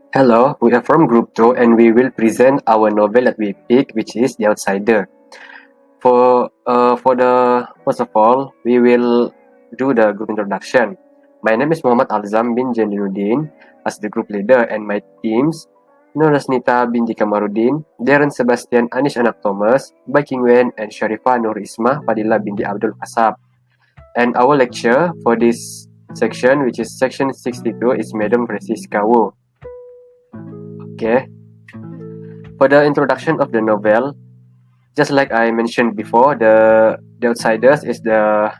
Hello, we are from Group 2 and we will present our novel that we picked, which is The Outsider. First of all, we will do the group introduction. My name is Muhammad Alzam bin Jaliluddin as the group leader, and my teams Nur Rasnita binti Kamarudin, Darren Sebastian Anish Anak Thomas, Baiking Wen, and Sharifah Nur Ismah Fadila binti Abdul Kasab. And our lecturer for this section, which is section 62, is Madam Francisca Wu. Okay. For the introduction of the novel, just like I mentioned before, The Outsiders is the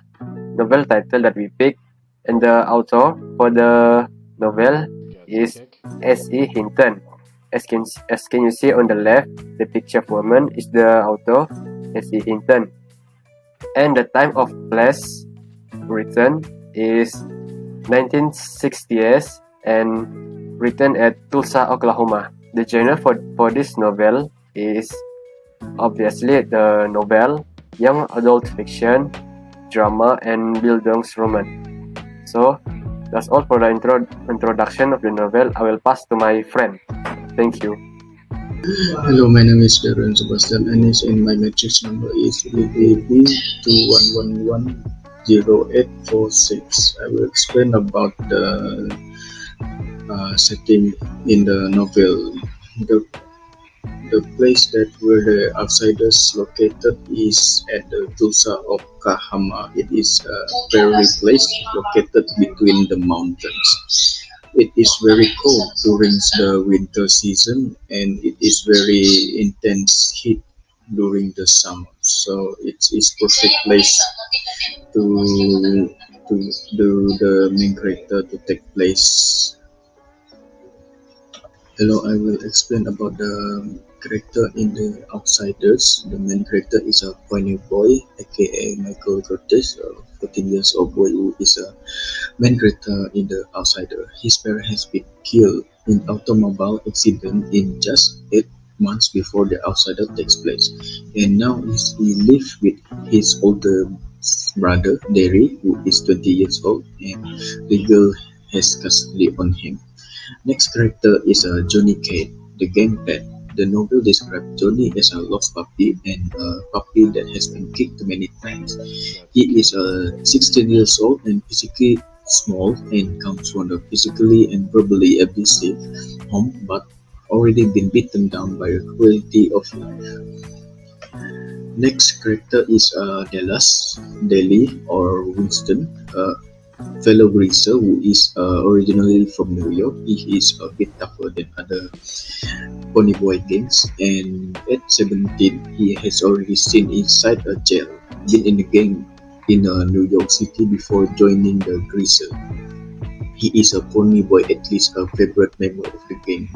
novel title that we picked, and the author for the novel is S.E. Hinton. As can you see on the left, the picture of woman is the author, S.E. Hinton. And the time of place written is 1960s and written at Tulsa, Oklahoma. The genre for this novel is obviously the novel, young adult fiction, drama, and Bildungsroman. So that's all for the introduction of the novel. I will pass to my friend. Thank you. Hello, my name is Darren Sebastian Anish and my matrix number is UB00302 I will explain about the setting in the novel. The place that where the outsiders located is at the Tulsa, Oklahoma. It is a prairie place located between the mountains. It is very cold during the winter season, and it is very intense heat during the summer. So it is perfect place to do the main character to take place. Hello, I will explain about the character in The Outsiders. The main character is a pony boy, aka Michael Curtis, a 14 years old boy who is a main character in The Outsider. His parents has been killed in automobile accident in just 8 months before The Outsider takes place, and now he lives with his older brother Derry, who is 20 years old, and the girl has custody on him. Next character is Johnny Cade, the gang pet. The novel describes Johnny as a lost puppy and a puppy that has been kicked many times. He is 16 years old and physically small and comes from a physically and verbally abusive home, but already been beaten down by the cruelty of life. Next character is Dallas, Deli, or Winston, a fellow greaser who is originally from New York. He is a bit tougher than other pony boy gangs, and at 17 he has already seen inside a jail, been in a gang in New York City before joining the greaser. He is a pony boy, at least a favorite member of the gang.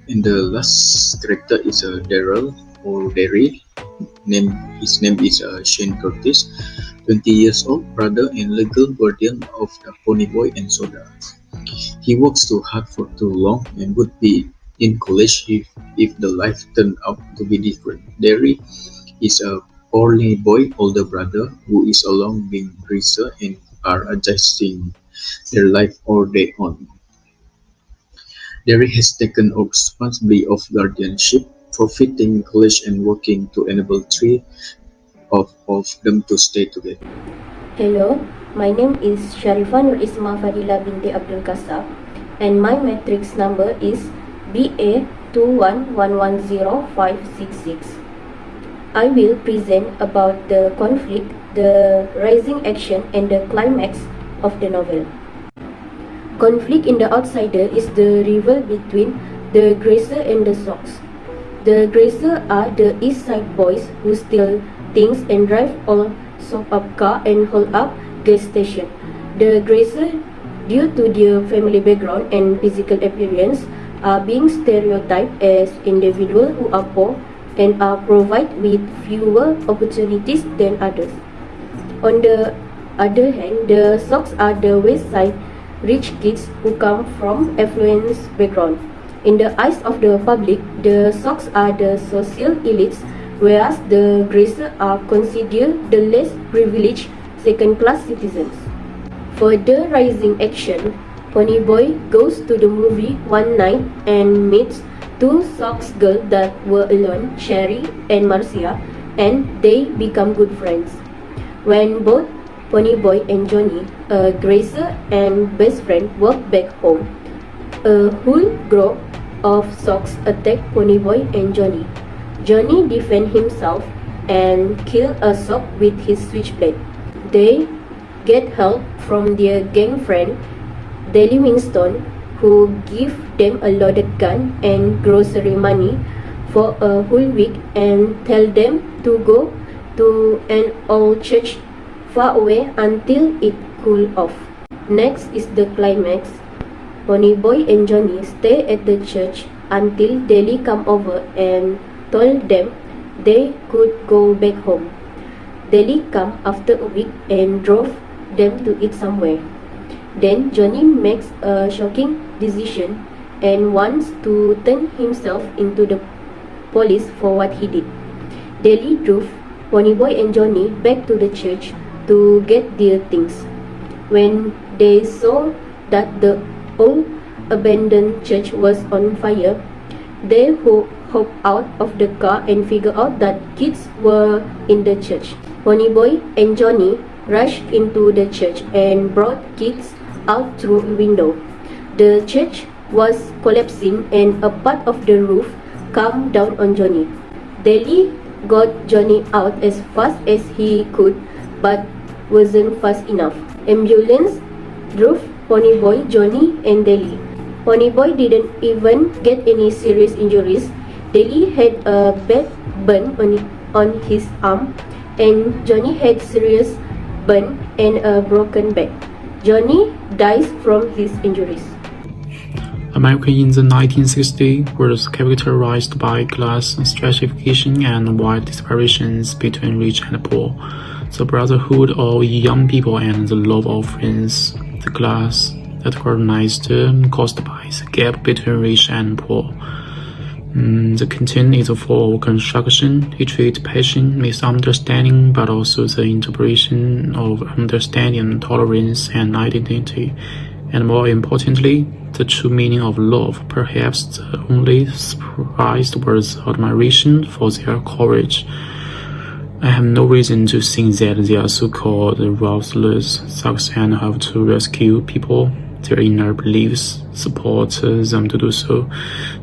And the last character is Daryl or Derry. His name is Shane Curtis, 20 years old, brother and legal guardian of the pony boy and soda. He works too hard for too long and would be in college if the life turned out to be different. Derry is a pony boy older brother who is along being greaser and are adjusting their life all day on. Derry has taken up responsibility of guardianship, forfeiting college and working to enable three of them to stay together. Hello, my name is Sharifah Nur Ismah Fadila binti Abdul Kasab, and my matrix number is BA2110566. I will present about the conflict, the rising action, and the climax of the novel. Conflict in The Outsider is the rival between the Gracer and the Sox. The Gracer are the East Side boys who steal things and drive all soap-up car and hold up gas station. The Gracer, due to their family background and physical appearance, are being stereotyped as individuals who are poor and are provided with fewer opportunities than others. On the other hand, the Sox are the West Side rich kids who come from affluent background. In the eyes of the public, the Sox are the social elites, whereas the Gracer are considered the less privileged second-class citizens. For the rising action, Ponyboy goes to the movie one night and meets two socks girls that were alone, Sherry and Marcia, and they become good friends. When both Ponyboy and Johnny, a grazer and best friend, walk back home, a whole group of socks attack Ponyboy and Johnny. Johnny defends himself and kills a sock with his switchblade. They get help from their gang friend, Deli Winston, who give them a loaded gun and grocery money for a whole week and tell them to go to an old church far away until it cool off. Next is the climax. Ponyboy and Johnny stay at the church until Deli come over and told them they could go back home. Deli come after a week and drove them to eat somewhere. Then Johnny makes a shocking decision and wants to turn himself into the police for what he did. Deli drove Ponyboy and Johnny back to the church to get their things. When they saw that the old abandoned church was on fire, they hopped out of the car and figured out that kids were in the church. Ponyboy and Johnny rushed into the church and brought kids out through a window. The church was collapsing and a part of the roof came down on Johnny. Deli got Johnny out as fast as he could but wasn't fast enough. Ambulance drove Ponyboy, Johnny and Deli. Ponyboy didn't even get any serious injuries. Deli had a bad burn on his arm and Johnny had serious burn and a broken back. Johnny dies from his injuries. America in the 1960s was characterized by class stratification and wide disparitions between rich and poor. The brotherhood of young people and the love of friends, the class that organized caused by the gap between rich and poor. The content is for construction, hatred, passion, misunderstanding, but also the interpretation of understanding, tolerance, and identity. And more importantly, the true meaning of love. Perhaps the only surprise was admiration for their courage. I have no reason to think that they are so-called ruthless thugs and have to rescue people. Their inner beliefs support them to do so,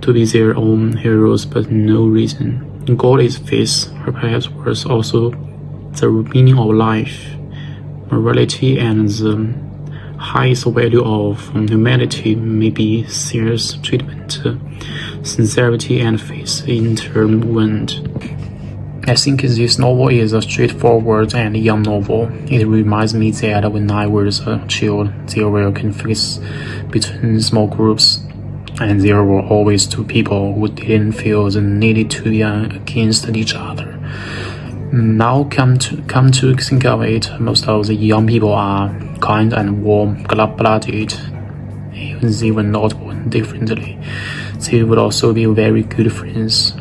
to be their own heroes, but no reason. God is faith, or perhaps was also the meaning of life, morality, and the highest value of humanity may be serious treatment, sincerity, and faith intertwined. I think this novel is a straightforward and young novel. It reminds me that when I was a child, there were conflicts between small groups, and there were always two people who didn't feel the need to be against each other. Now come to think of it, most of the young people are kind and warm, blood-blooded. Even they were not born differently, they would also be very good friends.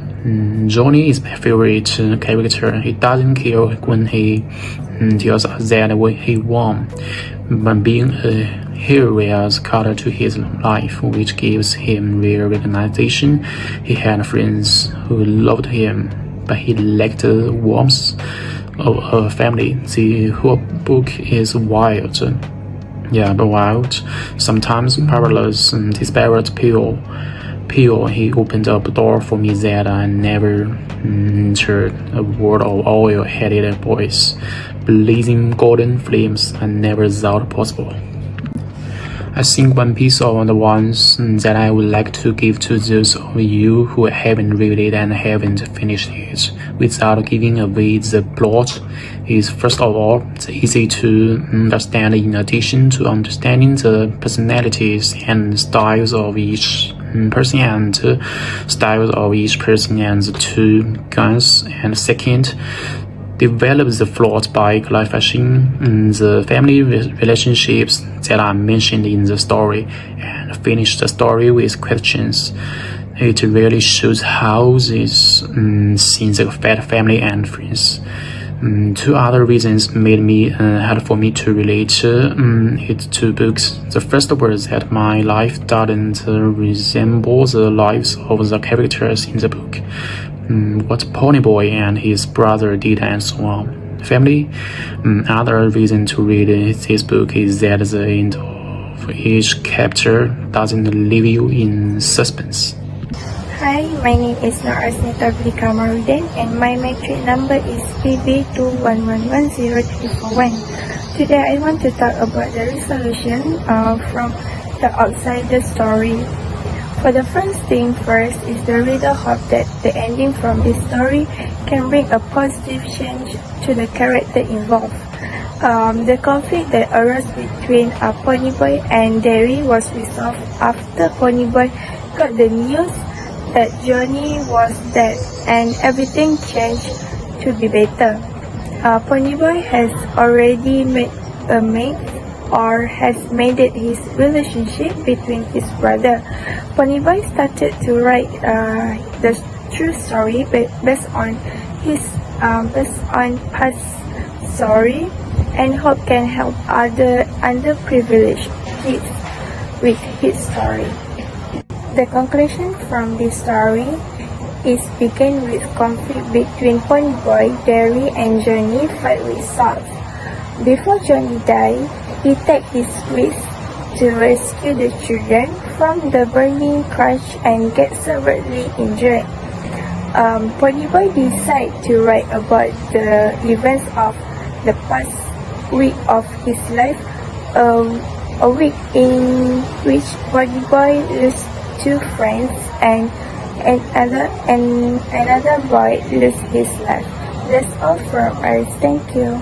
Johnny is my favorite character. He doesn't care when he tells us that he won, but being a hero adds color to his life, which gives him real recognition. He had friends who loved him, but he lacked the warmth of a family. The whole book is wild. But wild, sometimes powerless and disparate people. He opened up a door for me that I never entered, a world of oil-headed boys, blazing golden flames I never thought possible. I think one piece of the ones that I would like to give to those of you who haven't read it and haven't finished it, without giving away the plot, is first of all, it's easy to understand in addition to understanding the personalities and styles of each person and styles of each person and the two guns. And second, develop the plot by clarifying the family relationships that are mentioned in the story, and finish the story with questions. It really shows how these scenes affect family and friends. Two other reasons made me hard for me to relate it to books. The first was that my life doesn't resemble the lives of the characters in the book. What Ponyboy and his brother did and so on. Family. Another reason to read this book is that the end of each chapter doesn't leave you in suspense. Hi, my name is Noorasnita Kamarudin and my metric number is UB00302. Today I want to talk about the resolution from the outside the story. For the first thing first is the reader hope that the ending from this story can bring a positive change to the character involved. The conflict that arose between Ponyboy and Derry was resolved after Ponyboy got the news that Johnny was dead and everything changed to be better. Ponyboy has already made his relationship between his brother. Ponyboy started to write the true story based on past story and hope can help other underprivileged kids with his story. The conclusion from this story is begin with conflict between Ponyboy, Derry and Johnny fight resolved. Before Johnny died, he takes his risk to rescue the children from the burning crash and get severely injured. Ponyboy decides to write about the events of the past week of his life, a week in which Ponyboy lost two friends and another boy lost his life. That's all from us. Thank you.